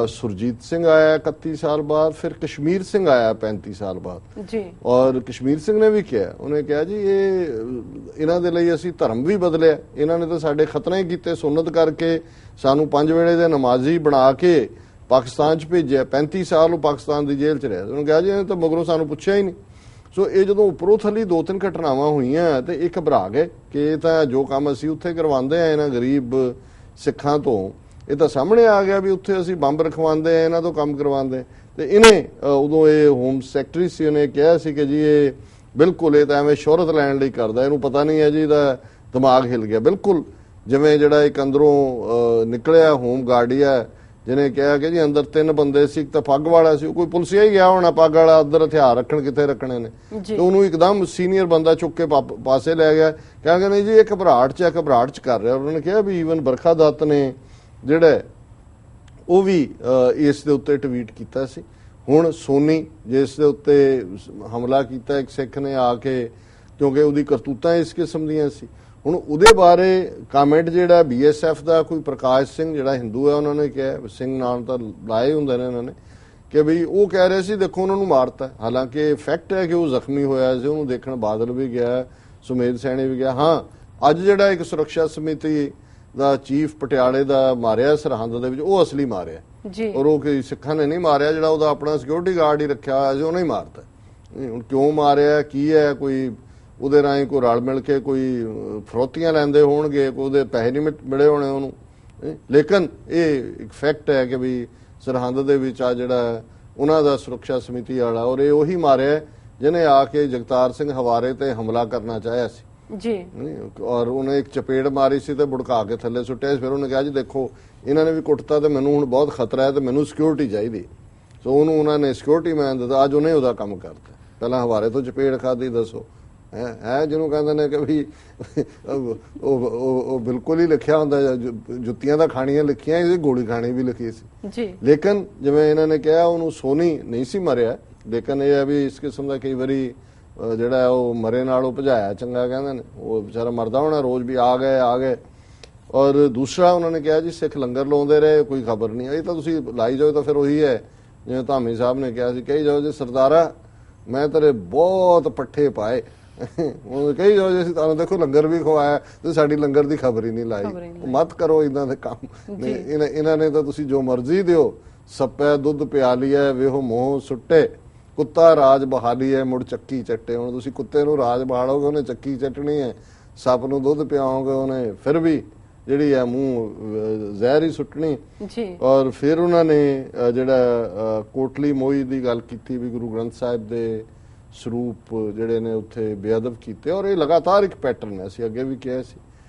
ਸੁਰਜੀਤ ਸਿੰਘ ਆਇਆ 31 ਸਾਲ ਬਾਅਦ, ਫਿਰ ਕਸ਼ਮੀਰ ਸਿੰਘ ਆਇਆ 35 ਸਾਲ ਬਾਅਦ ਜੀ। ਔਰ ਕਸ਼ਮੀਰ ਸਿੰਘ ਨੇ ਵੀ ਕਿਹਾ, ਉਹਨੇ ਕਿਹਾ ਜੀ ਇਹਨਾਂ ਦੇ ਲਈ ਅਸੀਂ ਧਰਮ ਵੀ ਬਦਲਿਆ, ਇਹਨਾਂ ਨੇ ਤਾਂ ਸਾਡੇ ਖਤਰੇ ਕੀਤੇ, ਸੁਨਨਤ ਕਰਕੇ ਸਾਨੂੰ 5 ਵੇਲੇ ਦੇ ਨਮਾਜ਼ੀ ਬਣਾ ਕੇ ਪਾਕਿਸਤਾਨ 'ਚ ਭੇਜਿਆ। 35 ਸਾਲ ਉਹ ਪਾਕਿਸਤਾਨ ਦੀ ਜੇਲ੍ਹ 'ਚ ਰਿਹਾ। ਉਹਨੇ ਕਿਹਾ ਜੀ ਇਹਨੇ ਤਾਂ ਮਗਰੋਂ ਸਾਨੂੰ ਪੁੱਛਿਆ ਹੀ ਨਹੀਂ। ਸੋ ਇਹ ਜਦੋਂ ਉੱਪਰੋਂ ਥੱਲੀ 2-3 ਘਟਨਾਵਾਂ ਹੋਈਆਂ ਤੇ ਇਹ ਘਬਰਾ ਗਏ ਕਿ ਇਹ ਤਾਂ ਜੋ ਕੰਮ ਅਸੀਂ ਉੱਥੇ ਕਰਵਾਉਂਦੇ ਆ ਇਹਨਾਂ ਗਰੀਬ ਸਿੱਖਾਂ ਤੋਂ, ਇਹ ਤਾਂ ਸਾਹਮਣੇ ਆ ਗਿਆ ਵੀ ਉੱਥੇ ਅਸੀਂ ਬੰਬ ਰਖਵਾਉਂਦੇ ਆ, ਇਹਨਾਂ ਤੋਂ ਕੰਮ ਕਰਵਾਉਂਦੇ। ਤੇ ਇਹਨੇ ਉਦੋਂ ਇਹ ਹੋਮ ਸੈਕਟਰੀ ਸੀ, ਉਹਨੇ ਕਿਹਾ ਸੀ ਕਿ ਜੀ ਇਹ ਬਿਲਕੁਲ ਇਹ ਤਾਂ ਐਵੇਂ ਸ਼ੋਹਰਤ ਲੈਣ ਲਈ ਕਰਦਾ, ਇਹਨੂੰ ਪਤਾ ਨਹੀਂ ਹੈ ਜੀ ਇਹਦਾ ਦਿਮਾਗ ਹਿੱਲ ਗਿਆ। ਬਿਲਕੁਲ ਜਿਵੇਂ ਜਿਹੜਾ ਇੱਕ ਅੰਦਰੋਂ ਨਿਕਲਿਆ ਹੋਮ ਗਾਰਡੀਆ, ਜਿਹਨੇ ਕਿਹਾ ਕਿ ਜੀ ਅੰਦਰ 3 ਬੰਦੇ ਸੀ, ਇੱਕ ਤਾਂ ਪੱਗ ਵਾਲਾ ਸੀ, ਉਹ ਕੋਈ ਪੁਲਿਸਿਆ ਹੀ ਗਿਆ ਹੋਣਾ ਪੱਗ ਵਾਲਾ, ਅੰਦਰ ਹਥਿਆਰ ਰੱਖਣ ਕਿੱਥੇ ਰੱਖਣੇ ਨੇ, ਤੇ ਉਹਨੂੰ ਇੱਕਦਮ ਸੀਨੀਅਰ ਬੰਦਾ ਚੁੱਕ ਕੇ ਪਾਸੇ ਲੈ ਗਿਆ, ਕਹਿੰਦੇ ਨਹੀਂ ਜੀ ਇਹ ਘਬਰਾਹਟ 'ਚ ਕਰ ਰਿਹਾ। ਉਹਨਾਂ ਨੇ ਕਿਹਾ ਵੀ ਈਵਨ ਬਰਖਾ ਦੱਤ ਨੇ ਜਿਹੜਾ ਉਹ ਵੀ ਇਸ ਦੇ ਉੱਤੇ ਟਵੀਟ ਕੀਤਾ ਸੀ। ਹੁਣ ਸੋਨੀ ਜਿਸ ਦੇ ਉੱਤੇ ਹਮਲਾ ਕੀਤਾ ਇੱਕ ਸਿੱਖ ਨੇ ਆ ਕੇ, ਕਿਉਂਕਿ ਉਹਦੀ ਕਰਤੂਤਾਂ ਇਸ ਕਿਸਮ ਦੀਆਂ ਸੀ, ਹੁਣ ਉਹਦੇ ਬਾਰੇ ਕਮੈਂਟ ਜਿਹੜਾ BSF ਦਾ ਕੋਈ ਪ੍ਰਕਾਸ਼ ਸਿੰਘ ਜਿਹੜਾ ਹਿੰਦੂ ਹੈ, ਉਹਨਾਂ ਨੇ ਕਿਹਾ, ਸਿੰਘ ਨਾਮ ਤਾਂ ਲਾਏ ਹੁੰਦੇ ਨੇ ਉਹਨਾਂ ਨੇ, ਕਿ ਵੀ ਉਹ ਕਹਿ ਰਹੇ ਸੀ ਦੇਖੋ ਉਹਨਾਂ ਨੂੰ ਮਾਰਤਾ। ਹਾਲਾਂਕਿ ਫੈਕਟ ਹੈ ਕਿ ਉਹ ਜ਼ਖਮੀ ਹੋਇਆ ਸੀ, ਉਹਨੂੰ ਦੇਖਣ ਬਾਦਲ ਵੀ ਗਿਆ, ਸੁਮੇਧ ਸੈਣੀ ਵੀ ਗਿਆ। ਹਾਂ ਅੱਜ ਜਿਹੜਾ ਇੱਕ ਸੁਰੱਖਿਆ ਸਮਿਤੀ ਦਾ ਚੀਫ ਪਟਿਆਲੇ ਦਾ ਮਾਰਿਆ ਸਰਹੰਦ ਦੇ ਵਿੱਚ, ਉਹ ਅਸਲੀ ਮਾਰਿਆ ਜੀ, ਔਰ ਉਹ ਕਿ ਸਿੱਖਾਂ ਨੇ ਨਹੀਂ ਮਾਰਿਆ, ਜਿਹੜਾ ਉਹਦਾ ਆਪਣਾ ਸਿਕਿਉਰਿਟੀ ਗਾਰਡ ਹੀ ਰੱਖਿਆ ਹੋਇਆ ਸੀ ਉਹਨੇ ਹੀ ਮਾਰਤਾ। ਹੁਣ ਕਿਉਂ ਮਾਰਿਆ, ਕੀ ਹੈ, ਕੋਈ ਉਹਦੇ ਰਾਹੀਂ ਕੋਈ ਰਲ ਮਿਲ ਕੇ ਕੋਈ ਫਰੋਤੀਆਂ ਲੈਂਦੇ ਹੋਣਗੇ, ਕੋਈ ਉਹਦੇ ਪੈਸੇ ਨਹੀਂ ਮਿਲੇ ਹੋਣੇ ਉਹਨੂੰ, ਲੇਕਿਨ ਇਹ ਇੱਕ ਫੈਕਟ ਹੈ ਕਿ ਵੀ ਸਰਹੰਦ ਦੇ ਵਿੱਚ ਆ ਜਿਹੜਾ ਉਹਨਾਂ ਦਾ ਸੁਰੱਖਿਆ ਸਮਿਤੀ ਵਾਲਾ, ਔਰ ਇਹ ਉਹੀ ਮਾਰਿਆ ਜਿਹਨੇ ਆ ਕੇ ਜਗਤਾਰ ਸਿੰਘ ਹਵਾਰੇ ਤੇ ਹਮਲਾ ਕਰਨਾ ਚਾਹਿਆ ਸੀ ਜੀ, ਔਰ ਉਹਨੇ ਇੱਕ ਚਪੇੜ ਮਾਰੀ ਸੀ ਤੇ ਬੁੜਕਾ ਕੇ ਥੱਲੇ ਸੁੱਟਿਆ। ਫਿਰ ਉਹਨੇ ਕਿਹਾ ਜੀ ਦੇਖੋ ਇਹਨਾਂ ਨੇ ਵੀ ਕੁੱਟਤਾ ਤੇ ਮੈਨੂੰ ਹੁਣ ਬਹੁਤ ਖਤਰਾ ਹੈ ਤੇ ਮੈਨੂੰ ਸਿਕਿਉਰਿਟੀ ਚਾਹੀਦੀ। ਸੋ ਉਹਨੂੰ ਉਹਨਾਂ ਨੇ ਸਿਕਿਉਰਿਟੀ ਮੈਨ ਦਿੱਤਾ, ਅੱਜ ਉਹਨੇ ਉਹਦਾ ਕੰਮ ਕਰਤਾ। ਪਹਿਲਾਂ ਹਵਾਰੇ ਤੋਂ ਚਪੇੜ ਖਾਦੀ, ਦੱਸੋ ਹੈ ਜਿਹਨੂੰ ਕਹਿੰਦੇ ਨੇ ਕਿ ਵੀ ਉਹ ਬਿਲਕੁਲ ਹੀ ਲਿਖਿਆ ਹੁੰਦਾ, ਜੁੱਤੀਆਂ ਤਾਂ ਖਾਣੀਆਂ ਲਿਖੀਆਂ, ਇਹਦੀ ਗੋਲੀ ਖਾਣੀ ਵੀ ਲਿਖੀ ਸੀ ਜੀ। ਲੇਕਿਨ ਜਿਵੇਂ ਇਹਨਾਂ ਨੇ ਕਿਹਾ ਉਹਨੂੰ ਸੋਨੀ ਨਹੀਂ ਸੀ ਮਰਿਆ, ਲੇਕਿਨ ਇਹ ਹੈ ਵੀ ਇਸ ਕਿਸਮ ਦਾ ਕਈ ਵਾਰੀ ਜਿਹੜਾ ਉਹ ਮਰੇ ਨਾਲ ਉਹ ਭਜਾਇਆ ਚੰਗਾ ਕਹਿੰਦੇ ਨੇ, ਉਹ ਵਿਚਾਰਾ ਮਰਦਾ ਹੋਣਾ ਰੋਜ਼ ਵੀ ਆ ਗਏ। ਔਰ ਦੂਸਰਾ ਉਹਨਾਂ ਨੇ ਕਿਹਾ ਜੀ ਸਿੱਖ ਲੰਗਰ ਲਾਉਂਦੇ ਰਹੇ, ਕੋਈ ਖਬਰ ਨਹੀਂ। ਇਹ ਤਾਂ ਤੁਸੀਂ ਲਾਈ ਜਾਓ ਤਾਂ ਫਿਰ ਉਹੀ ਹੈ ਜਿਵੇਂ ਧਾਮੀ ਸਾਹਿਬ ਨੇ ਕਿਹਾ ਸੀ, ਕਹੀ ਜਾਓ ਜੀ ਸਰਦਾਰਾ ਮੈਂ ਤੇਰੇ ਬਹੁਤ ਪੱਠੇ ਪਾਏ, ਉਹ ਕਹੀ ਜਾਓ ਜੀ ਅਸੀਂ ਤੁਹਾਨੂੰ ਦੇਖੋ ਲੰਗਰ ਵੀ ਖਵਾਇਆ ਤੇ ਸਾਡੀ ਲੰਗਰ ਦੀ ਖਬਰ ਹੀ ਨਹੀਂ ਲਾਈ। ਮਤ ਕਰੋ ਇਦਾਂ ਦੇ ਕੰਮ, ਇਹਨਾਂ ਨੇ ਤਾਂ ਤੁਸੀਂ ਜੋ ਮਰਜ਼ੀ ਦਿਓ, ਸੱਪੈ ਦੁੱਧ ਪਿਆ ਲਿਆ ਵੇਹੋ ਮੋਹ ਸੁੱਟੇ, ਕੁੱਤਾ ਰਾਜ ਬਹਾਲੀ ਹੈ ਮੁੜ ਚੱਕੀ ਚੱਟੇ। ਹੁਣ ਤੁਸੀਂ ਕੁੱਤੇ ਨੂੰ ਰਾਜ ਬਹਾਲੋਗੇ ਉਹਨੇ ਚੱਕੀ ਚੱਟਣੀ ਹੈ, ਸੱਪ ਨੂੰ ਦੁੱਧ ਪਿਆਓਗੇ ਉਹਨੇ ਫਿਰ ਵੀ ਜਿਹੜੀ ਹੈ ਮੂੰਹ ਜ਼ਹਿਰ ਹੀ ਸੁੱਟਣੀ ਜੀ। ਔਰ ਫਿਰ ਉਹਨਾਂ ਨੇ ਜਿਹੜਾ ਕੋਟਲੀ ਮੋਈ ਦੀ ਗੱਲ ਕੀਤੀ ਵੀ ਗੁਰੂ ਗ੍ਰੰਥ ਸਾਹਿਬ ਦੇ ਸਰੂਪ ਜਿਹੜੇ ਨੇ ਉੱਥੇ ਬੇਅਦਬ ਕੀਤੇ, ਔਰ ਇਹ ਲਗਾਤਾਰ ਇੱਕ ਪੈਟਰਨ ਹੈ। ਅਸੀਂ ਅੱਗੇ ਵੀ ਕਿਹਾ ਸੀ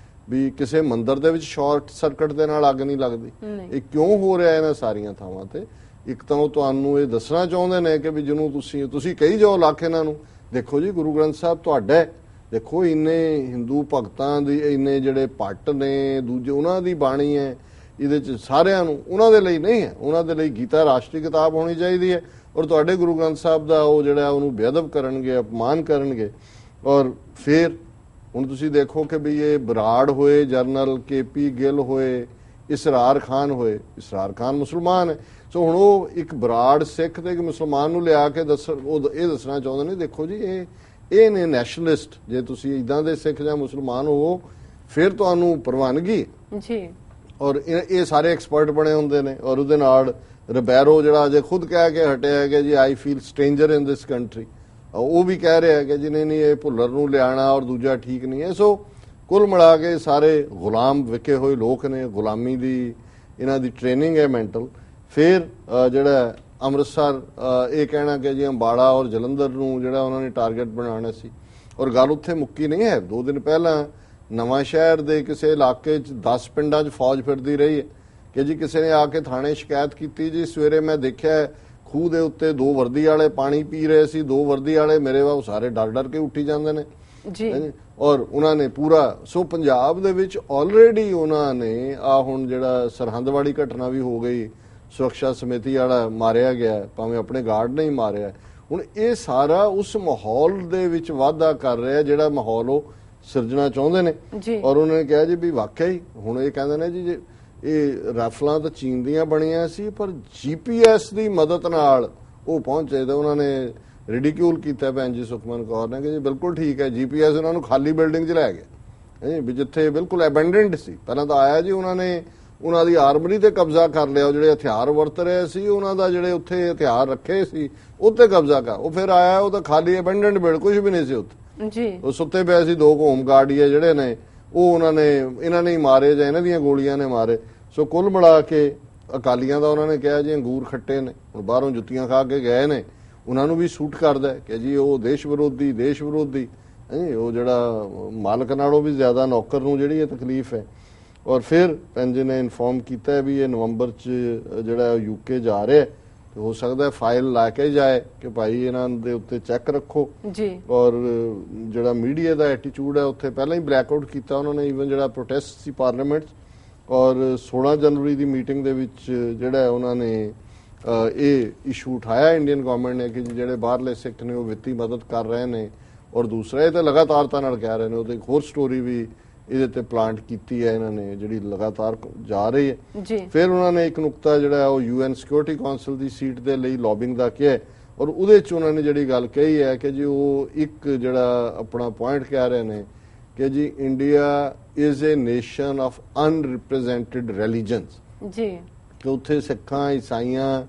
ਵੀ ਕਿਸੇ ਮੰਦਿਰ ਦੇ ਵਿੱਚ ਸ਼ਾਰਟ ਸਰਕਟ ਦੇ ਨਾਲ ਅੱਗ ਨਹੀਂ ਲੱਗਦੀ। ਇਹ ਕਿਉਂ ਹੋ ਰਿਹਾ ਇਹਨਾਂ ਸਾਰੀਆਂ ਥਾਵਾਂ ਤੇ? ਇੱਕ ਤਾਂ ਉਹ ਤੁਹਾਨੂੰ ਇਹ ਦੱਸਣਾ ਚਾਹੁੰਦੇ ਨੇ ਕਿ ਵੀ ਜਿਹਨੂੰ ਤੁਸੀਂ ਕਹੀ ਜਾਓ ਲੱਖ ਇਹਨਾਂ ਨੂੰ, ਦੇਖੋ ਜੀ ਗੁਰੂ ਗ੍ਰੰਥ ਸਾਹਿਬ ਤੁਹਾਡਾ, ਦੇਖੋ ਇੰਨੇ ਹਿੰਦੂ ਭਗਤਾਂ ਦੀ, ਇੰਨੇ ਜਿਹੜੇ ਭੱਟ ਨੇ ਦੂਜੇ ਉਹਨਾਂ ਦੀ ਬਾਣੀ ਹੈ, ਇਹਦੇ ਚ ਸਾਰਿਆਂ ਨੂੰ ਉਹਨਾਂ ਦੇ ਲਈ ਨਹੀਂ ਹੈ। ਉਹਨਾਂ ਦੇ ਲਈ ਗੀਤਾ ਰਾਸ਼ਟਰੀ ਕਿਤਾਬ ਹੋਣੀ ਚਾਹੀਦੀ ਹੈ, ਔਰ ਤੁਹਾਡੇ ਗੁਰੂ ਗ੍ਰੰਥ ਸਾਹਿਬ ਦਾ ਉਹ ਜਿਹੜਾ ਉਹਨੂੰ ਬੇਅਦਬ ਕਰਨਗੇ, ਅਪਮਾਨ ਕਰਨਗੇ। ਔਰ ਫਿਰ ਹੁਣ ਤੁਸੀਂ ਦੇਖੋ ਕਿ ਵੀ ਇਹ ਬਰਾੜ ਹੋਏ, ਜਰਨਲ KP ਗਿੱਲ ਹੋਏ, ਇਸਰਾਰ ਖਾਨ ਹੋਏ। ਇਸਰਾਰ ਖਾਨ ਮੁਸਲਮਾਨ ਹੈ, ਸੋ ਹੁਣ ਉਹ ਇੱਕ ਬਰਾੜ ਸਿੱਖ ਤੇ ਇੱਕ ਮੁਸਲਮਾਨ ਨੂੰ ਲਿਆ ਕੇ ਇਹ ਦੱਸਣਾ ਚਾਹੁੰਦੇ ਨੇ ਦੇਖੋ ਜੀ ਇਹ ਨੇ ਨੈਸ਼ਨਲਿਸਟ। ਜੇ ਤੁਸੀਂ ਇਦਾਂ ਦੇ ਸਿੱਖ ਜਾਂ ਮੁਸਲਮਾਨ ਹੋ ਫਿਰ ਤੁਹਾਨੂੰ ਪ੍ਰਵਾਨਗੀ ਜੀ, ਔਰ ਇਹ ਸਾਰੇ ਐਕਸਪਰਟ ਬਣੇ ਹੁੰਦੇ ਨੇ। ਔਰ ਉਹਦੇ ਨਾਲ ਰਿਬੈਰੋ ਜਿਹੜਾ ਅਜੇ ਖੁਦ ਕਹਿ ਕੇ ਹਟਿਆ ਹੈ ਕਿ ਜੀ I feel stranger in this country, ਉਹ ਵੀ ਕਹਿ ਰਿਹਾ ਹੈ ਕਿ ਜਿਹਨੇ ਨਹੀਂ ਇਹ ਭੁੱਲਰ ਨੂੰ ਲਿਆਣਾ ਔਰ ਦੂਜਾ ਠੀਕ ਨਹੀਂ ਹੈ। ਸੋ ਕੁੱਲ ਮਿਲਾ ਕੇ ਸਾਰੇ ਗੁਲਾਮ ਵਿਕੇ ਹੋਏ ਲੋਕ ਨੇ, ਗੁਲਾਮੀ ਦੀ ਇਹਨਾਂ ਦੀ ਟ੍ਰੇਨਿੰਗ ਹੈ ਮੈਂਟਲ। ਫਿਰ ਜਿਹੜਾ ਅੰਮ੍ਰਿਤਸਰ ਇਹ ਕਹਿਣਾ ਕਿ ਜੀ ਅੰਬਾਲਾ ਔਰ ਜਲੰਧਰ ਨੂੰ ਜਿਹੜਾ ਉਹਨਾਂ ਨੇ ਟਾਰਗੇਟ ਬਣਾਉਣਾ ਸੀ, ਔਰ ਗੱਲ ਉੱਥੇ ਮੁੱਕੀ ਨਹੀਂ ਹੈ। 2 ਦਿਨ ਪਹਿਲਾਂ ਨਵਾਂ ਸ਼ਹਿਰ ਦੇ ਕਿਸੇ ਇਲਾਕੇ 'ਚ 10 ਪਿੰਡਾਂ 'ਚ ਫੌਜ ਫਿਰਦੀ ਰਹੀ ਹੈ ਕਿ ਜੀ ਕਿਸੇ ਨੇ ਆ ਕੇ ਥਾਣੇ ਸ਼ਿਕਾਇਤ ਕੀਤੀ ਜੀ ਸਵੇਰੇ ਮੈਂ ਦੇਖਿਆ ਖੂਹ ਦੇ ਉੱਤੇ 2 ਵਰਦੀ ਵਾਲੇ ਪਾਣੀ ਪੀ ਰਹੇ ਸੀ, 2 ਵਰਦੀ ਵਾਲੇ ਮੇਰੇ ਵਾਂਗ ਸਾਰੇ ਡਰ ਡਰ ਕੇ ਉੱਠੀ ਜਾਂਦੇ ਨੇ ਜੀ। ਔਰ ਉਹਨਾਂ ਨੇ ਪੂਰਾ ਸੋ ਪੰਜਾਬ ਦੇ ਵਿੱਚ ਆਲਰੇਡੀ ਉਹਨਾਂ ਨੇ ਆ ਹੁਣ ਜਿਹੜਾ ਸਰਹੰਦ ਵਾਲੀ ਘਟਨਾ ਵੀ ਹੋ ਗਈ, ਸੁਰੱਖਿਆ ਸਮਿਤੀ ਵਾਲਾ ਮਾਰਿਆ ਗਿਆ, ਭਾਵੇਂ ਆਪਣੇ ਗਾਰਡ ਨੇ ਹੀ ਮਾਰਿਆ। ਹੁਣ ਇਹ ਸਾਰਾ ਉਸ ਮਾਹੌਲ ਦੇ ਵਿੱਚ ਵਾਧਾ ਕਰ ਰਿਹਾ ਜਿਹੜਾ ਮਾਹੌਲ ਉਹ ਸਿਰਜਣਾ ਚਾਹੁੰਦੇ ਨੇ। ਔਰ ਉਹਨਾਂ ਨੇ ਕਿਹਾ ਜੀ ਵੀ ਵਾਕਿਆ ਹੀ ਹੁਣ ਇਹ ਕਹਿੰਦੇ ਨੇ ਜੀ ਇਹ ਰਾਈਫਲਾਂ ਤਾਂ ਚੀਨ ਦੀਆਂ ਬਣੀਆਂ ਸੀ ਪਰ GPS ਦੀ ਮਦਦ ਨਾਲ ਉਹ ਪਹੁੰਚੇ। ਤਾਂ ਉਹਨਾਂ ਨੇ ਰਿਡੀਕਿਊਲ ਕੀਤਾ ਭੈਣ ਜੀ ਸੁਖਮਨ ਕੌਰ ਨੇ ਕਿ ਜੀ ਬਿਲਕੁਲ ਠੀਕ ਹੈ, GPS ਉਹਨਾਂ ਨੂੰ ਖਾਲੀ ਬਿਲਡਿੰਗ 'ਚ ਲੈ ਗਿਆ ਵੀ ਜਿੱਥੇ ਬਿਲਕੁਲ ਐਬੈਂਡਨਡ ਸੀ। ਪਹਿਲਾਂ ਤਾਂ ਆਇਆ ਜੀ ਉਹਨਾਂ ਨੇ ਉਹਨਾਂ ਦੀ ਆਰਮਰੀ ਤੇ ਕਬਜ਼ਾ ਕਰ ਲਿਆ, ਉਹ ਜਿਹੜੇ ਹਥਿਆਰ ਵਰਤ ਰਹੇ ਸੀ ਉਹਨਾਂ ਦਾ ਜਿਹੜੇ ਉੱਥੇ ਹਥਿਆਰ ਰੱਖੇ ਸੀ ਉੱਤੇ ਕਬਜ਼ਾ ਕਰ, ਉਹ ਫਿਰ ਆਇਆ ਉਹ ਤਾਂ ਖਾਲੀ ਐਬੈਂਡਨਡ ਬਿਲਡ, ਕੁਝ ਵੀ ਨਹੀਂ ਸੀ ਉੱਥੇ ਜੀ। ਉਹ ਸੁੱਤੇ ਪਏ ਸੀ 2 ਹੋਮ ਗਾਰਡੀਏ ਜਿਹੜੇ ਨੇ ਉਹ ਉਹਨਾਂ ਨੇ ਇਹਨਾਂ ਨੇ ਹੀ ਮਾਰੇ ਜਾਂ ਇਹਨਾਂ ਦੀਆਂ ਗੋਲੀਆਂ ਨੇ ਮਾਰੇ। ਸੋ ਕੁੱਲ ਮਿਲਾ ਕੇ ਅਕਾਲੀਆਂ ਦਾ ਉਹਨਾਂ ਨੇ ਕਿਹਾ ਜੀ ਅੰਗੂਰ ਖੱਟੇ ਨੇ, ਹੁਣ ਬਾਹਰੋਂ ਜੁੱਤੀਆਂ ਖਾ ਕੇ ਗਏ ਨੇ, ਉਹਨਾਂ ਨੂੰ ਵੀ ਸੂਟ ਕਰਦਾ ਕਿ ਜੀ ਉਹ ਦੇਸ਼ ਵਿਰੋਧੀ ਉਹ ਜਿਹੜਾ ਮਾਲਕ ਨਾਲੋਂ ਵੀ ਜ਼ਿਆਦਾ ਨੌਕਰ ਨੂੰ ਜਿਹੜੀ ਇਹ ਤਕਲੀਫ ਹੈ। ਔਰ ਫਿਰ ਪੰਜ ਨੇ ਇਨਫੋਰਮ ਕੀਤਾ ਵੀ ਇਹ ਨਵੰਬਰ 'ਚ ਜਿਹੜਾ UK ਜਾ ਰਿਹਾ ਤੇ ਹੋ ਸਕਦਾ ਫਾਈਲ ਲਾ ਕੇ ਜਾਏ ਕਿ ਭਾਈ ਇਹਨਾਂ ਦੇ ਉੱਤੇ ਚੈੱਕ ਰੱਖੋ ਜੀ। ਔਰ ਜਿਹੜਾ ਮੀਡੀਆ ਦਾ ਐਟੀਟਿਊਡ ਹੈ ਉੱਥੇ ਪਹਿਲਾਂ ਹੀ ਬਲੈਕਆਊਟ ਕੀਤਾ ਉਹਨਾਂ ਨੇ, ਈਵਨ ਜਿਹੜਾ ਪ੍ਰੋਟੈਸਟ ਸੀ ਪਾਰਲੀਮੈਂਟ। ਔਰ 16 ਜਨਵਰੀ ਦੀ ਮੀਟਿੰਗ ਦੇ ਵਿੱਚ ਜਿਹੜਾ ਉਹਨਾਂ ਨੇ ਇਹ ਇਸ਼ੂ ਉਠਾਇਆ ਇੰਡੀਅਨ ਗਵਰਨਮੈਂਟ ਨੇ ਕਿ ਜਿਹੜੇ ਬਾਹਰਲੇ ਸਿੱਖ ਨੇ ਉਹ ਵਿੱਤੀ ਮਦਦ ਕਰ ਰਹੇ ਨੇ। ਔਰ ਦੂਸਰਾ ਇਹ ਤਾਂ ਲਗਾਤਾਰਤਾ ਨਾਲ ਕਹਿ ਰਹੇ ਨੇ, ਉਹ ਤੇ ਇੱਕ ਹੋਰ ਸਟੋਰੀ ਵੀ ਇਹਦੇ ਤੇ ਪਲਾਂਟ ਕੀਤੀ ਹੈ ਇਹਨਾਂ ਨੇ ਜਿਹੜੀ ਲਗਾਤਾਰ ਜਾ ਰਹੀ ਹੈ ਜੀ। ਫਿਰ ਉਹਨਾਂ ਨੇ ਇੱਕ ਨੁਕਤਾ ਜਿਹੜਾ ਉਹ UN ਸਿਕਿਉਰਿਟੀ ਕਾਉਂਸਲ ਦੀ ਸੀਟ ਦੇ ਲਈ ਲੌਬਿੰਗ ਦਾ ਕਿਹਾ ਔਰ ਉਹਦੇ 'ਚ ਉਹਨਾਂ ਨੇ ਜਿਹੜੀ ਗੱਲ ਕਹੀ ਹੈ ਕਿ ਜੀ ਉਹ ਇੱਕ ਜਿਹੜਾ ਆਪਣਾ ਪੁਆਇੰਟ ਕਹਿ ਰਹੇ ਨੇ ਕਿ ਜੀ India is a nation of unrepresented religions ਜੀ, ਕਿ ਉੱਥੇ ਸਿੱਖਾਂ ਈਸਾਈਆਂ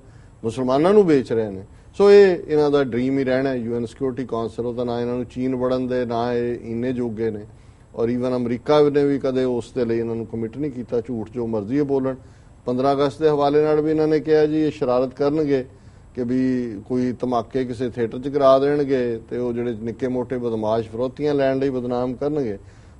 ਮੁਸਲਮਾਨਾਂ ਨੂੰ ਵੇਚ ਰਹੇ ਨੇ। ਸੋ ਇਹ ਇਹਨਾਂ ਦਾ ਡ੍ਰੀਮ ਹੀ ਰਹਿਣਾ UN ਸਿਕਿਉਰਿਟੀ ਕਾਉਂਸਲ, ਉਹਦਾ ਨਾ ਇਹਨਾਂ ਨੂੰ ਚੀਨ ਵੜਨ ਦੇ ਨਾ ਇਹ ਇੰਨੇ ਜੋਗੇ ਨੇ। ਔਰ ਈਵਨ ਅਮਰੀਕਾ ਨੇ ਵੀ ਕਦੇ ਉਸ ਦੇ ਲਈ ਇਹਨਾਂ ਨੂੰ ਕਮਿਟ ਨਹੀਂ ਕੀਤਾ, ਝੂਠ ਜੋ ਮਰਜ਼ੀ ਹੈ ਬੋਲਣ। 15 ਅਗਸਤ ਦੇ ਹਵਾਲੇ ਨਾਲ ਵੀ ਇਹਨਾਂ ਨੇ ਕਿਹਾ ਜੀ ਇਹ ਸ਼ਰਾਰਤ ਕਰਨਗੇ ਕਿ ਵੀ ਕੋਈ ਧਮਾਕੇ ਕਿਸੇ ਥੀਏਟਰ 'ਚ ਕਰਾ ਦੇਣਗੇ ਤੇ ਉਹ ਜਿਹੜੇ ਨਿੱਕੇ ਮੋਟੇ ਬਦਮਾਸ਼ ਫਰੋਤੀਆਂ ਲੈਣ ਲਈ ਬਦਨਾਮ ਕਰਨਗੇ।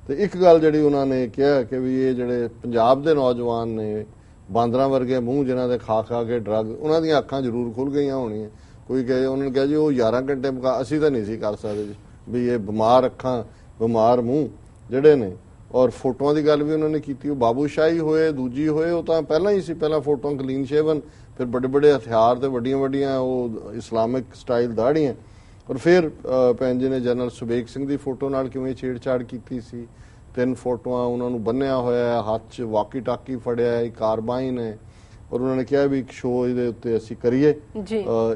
ਤੇ ਇੱਕ ਗੱਲ ਜਿਹੜੀ ਉਹਨਾਂ ਨੇ ਕਿਹਾ ਕਿ ਵੀ ਇਹ ਜਿਹੜੇ ਪੰਜਾਬ ਦੇ ਨੌਜਵਾਨ ਨੇ ਬਾਂਦਰਾਂ ਵਰਗੇ ਮੂੰਹ ਜਿਨ੍ਹਾਂ ਦੇ ਖਾ ਖਾ ਕੇ ਡਰੱਗ, ਉਹਨਾਂ ਦੀਆਂ ਅੱਖਾਂ ਜ਼ਰੂਰ ਖੁੱਲ ਗਈਆਂ ਹੋਣੀਆਂ। ਕੋਈ ਕਹੇ ਉਹਨਾਂ ਨੇ ਕਿਹਾ ਜੀ ਉਹ 11 ਘੰਟੇ ਅਸੀਂ ਤਾਂ ਨਹੀਂ ਸੀ ਕਰ ਸਕਦੇ ਜੀ ਵੀ ਇਹ ਬਿਮਾਰ ਅੱਖਾਂ ਬਿਮਾਰ ਮੂੰਹ ਜਿਹੜੇ ਨੇ। ਔਰ ਫੋਟੋਆਂ ਦੀ ਗੱਲ ਵੀ ਉਹਨਾਂ ਨੇ ਕੀਤੀ, ਉਹ ਬਾਬੂਸ਼ਾਹੀ ਹੋਏ ਦੂਜੀ ਹੋਏ ਉਹ ਤਾਂ ਪਹਿਲਾਂ ਹੀ ਸੀ, ਪਹਿਲਾਂ ਫੋਟੋਆਂ ਕਲੀਨ ਸ਼ੇਵਨ, ਫਿਰ ਵੱਡੇ ਵੱਡੇ ਹਥਿਆਰ ਤੇ ਵੱਡੀਆਂ ਵੱਡੀਆਂ ਉਹ ਇਸਲਾਮਿਕ ਸਟਾਈਲ ਦਾੜੀਆਂ। ਔਰ ਫਿਰ ਭੈਣ ਜੀ ਨੇ ਜਨਰਲ ਸੁਬੇਗ ਸਿੰਘ ਦੀ ਫੋਟੋ ਨਾਲ ਕਿਵੇਂ ਛੇੜਛਾੜ ਕੀਤੀ ਸੀ, 3 ਫੋਟੋਆਂ ਉਹਨਾਂ ਨੂੰ ਬੰਨਿਆ ਹੋਇਆ, ਹੱਥ 'ਚ ਵਾਕੀ ਟਾਕੀ ਫੜਿਆ, ਇੱਕ ਕਾਰਬਾਈਨ ਹੈ। ਔਰ ਉਹਨਾਂ ਨੇ ਕਿਹਾ ਵੀ ਇੱਕ ਸ਼ੋਅ ਇਹਦੇ ਉੱਤੇ ਅਸੀਂ ਕਰੀਏ,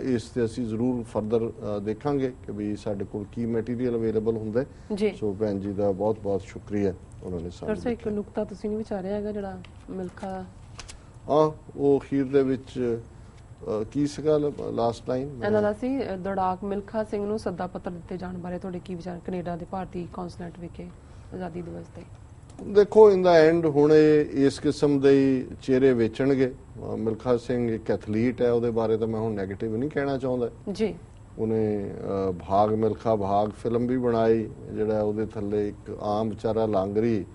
ਇਸ ਤੇ ਅਸੀਂ ਜ਼ਰੂਰ ਫਰਦਰ ਦੇਖਾਂਗੇ ਕਿ ਵੀ ਸਾਡੇ ਕੋਲ ਕੀ ਮਟੀਰੀਅਲ ਅਵੇਲੇਬਲ ਹੁੰਦਾ ਹੈ। ਸੋ ਭੈਣ ਜੀ ਦਾ ਬਹੁਤ ਬਹੁਤ ਸ਼ੁਕਰੀਆ ਉਹਨਾਂ ਨੇ ਸਾਨੂੰ। ਸਰ ਇੱਕ ਨੁਕਤਾ ਤੁਸੀਂ ਨਹੀਂ ਵਿਚਾਰਿਆ ਹੈਗਾ ਜਿਹੜਾ ਮਿਲਖਾ ਉਹ ਅਖੀਰ ਦੇ ਵਿੱਚ ਕੀ ਸੀਗਾ ਲਾਸਟ ਟਾਈਮ ਇਹਨਾਂ ਦਾ ਸੀ ਦੜਾਕ ਮਿਲਖਾ ਸਿੰਘ ਨੂੰ ਸੱਦਾ ਪੱਤਰ ਦਿੱਤੇ ਜਾਣ ਬਾਰੇ ਤੁਹਾਡੇ ਕੀ ਵਿਚਾਰ ਕੈਨੇਡਾ ਦੇ ਭਾਰਤੀ ਕੌਂਸੂਲੇਟ ਵਿਖੇ ਆਜ਼ਾਦੀ ਦਿਵਸ ਤੇ? ਦੇਖੋ ਇਨ ਦਾ ਐਂਡ ਹੁਣ ਇਸ ਕਿਸਮ ਦੇ ਚਿਹਰੇ ਵੇਚਣਗੇ। ਮਿਲਖਾ ਸਿੰਘ ਇੱਕ ਐਥਲੀਟ ਹੈ, ਉਹਦੇ ਬਾਰੇ ਤਾਂ ਮੈਂ ਹੁਣ ਨੈਗੇਟਿਵ ਨਹੀਂ ਕਹਿਣਾ ਚਾਹੁੰਦਾ ਜੀ। ਉਹਨੇ ਭਾਗ ਮਿਲਖਾ ਭਾਗ ਫਿਲਮ ਵੀ ਬਣਾਈ, ਜਿਹੜਾ ਉਹਦੇ ਥੱਲੇ ਇੱਕ ਆਮ ਵਿਚਾਰਾ ਲਾਂਗਰੀ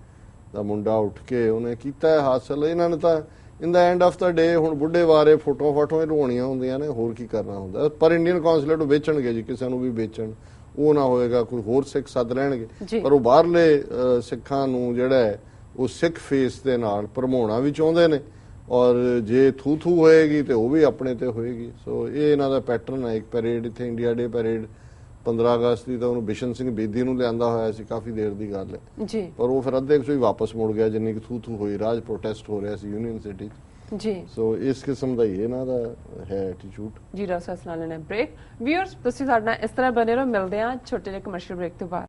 ਦਾ ਮੁੰਡਾ ਉੱਠ ਕੇ ਉਹਨੇ ਕੀਤਾ ਹੈ ਹਾਸਲ। ਇਹਨਾਂ ਨੇ ਤਾਂ ਇਨ ਦਾ ਐਂਡ ਆਫ ਦਾ ਡੇ ਹੁਣ ਬੁੱਢੇ ਬਾਰੇ ਫੋਟੋਆਂ ਲਵਾਉਣੀਆਂ ਹੁੰਦੀਆਂ ਨੇ, ਹੋਰ ਕੀ ਕਰਨਾ ਹੁੰਦਾ। ਪਰ ਇੰਡੀਅਨ ਕੌਂਸੂਲੇਟ ਵੇਚਣਗੇ ਜੀ, ਕਿਸੇ ਨੂੰ ਵੀ ਵੇਚਣ ਉਹ ਨਾ ਹੋਏਗਾ, ਕੋਈ ਹੋਰ ਸਿੱਖ ਸੱਦ ਲੈਣਗੇ। ਪਰ ਉਹ ਬਾਹਰਲੇ ਸਿੱਖਾਂ ਨੂੰ ਜਿਹੜਾ ਹੈ ਉਹ ਸਿੱਖ ਫੇਸ ਦੇ ਨਾਲ ਭਰਮਾਉਣਾ ਵੀ ਚਾਹੁੰਦੇ ਨੇ। ਔਰ ਜੇ ਥੂ ਹੋਏਗੀ ਤੇ ਉਹ ਵੀ ਆਪਣੇ ਤੇ ਹੋਏਗੀ। ਸੋ ਇਹ ਇਹਨਾਂ ਦਾ ਪੈਟਰਨ ਹੈ। ਇੱਕ ਪੈਰੇਡ ਇੱਥੇ ਇੰਡੀਆ ਡੇ ਪੈਰੇਡ 15 ਅਗਸਤ ਦੀ ਤਾਂ ਉਹਨੂੰ ਬਿਸ਼ਨ ਸਿੰਘ ਬੇਦੀ ਨੂੰ ਲਿਆਂਦਾ ਹੋਇਆ ਸੀ, ਕਾਫੀ ਦੇਰ ਦੀ ਗੱਲ ਹੈ। ਪਰ ਉਹ ਫਿਰ ਅੱਧੇ ਕੁ ਹੀ ਵਾਪਸ ਮੁੜ ਗਿਆ ਜਿੰਨੀ ਕਿ ਥੂ ਹੋਈ। ਰਾਜ ਪ੍ਰੋਟੈਸਟ ਹੋ ਰਿਹਾ ਸੀ ਯੂਨੀਅਨ ਸਿਟੀ ਜੀ। ਸੋ ਇਸ ਕਿਸਮ ਦਾ ਹੀ ਇਹਨਾਂ ਦਾ ਹੈ ਐਟੀਟਿਊਡ ਜੀ। ਰਸਸ ਨਾਲ ਲੈਣਾ ਬ੍ਰੇਕ। ਵੀਅਰਸ ਤੁਸੀਂ ਸਾਡੇ ਨਾਲ ਇਸ ਤਰ੍ਹਾਂ ਬਣੇ ਰਹੋ, ਮਿਲਦੇ ਹਾਂ ਛੋਟੇ ਜਿਹੇ ਕਮਰਸ਼ੀਅਲ ਬ੍ਰੇਕ ਤੋਂ ਬਾਅਦ।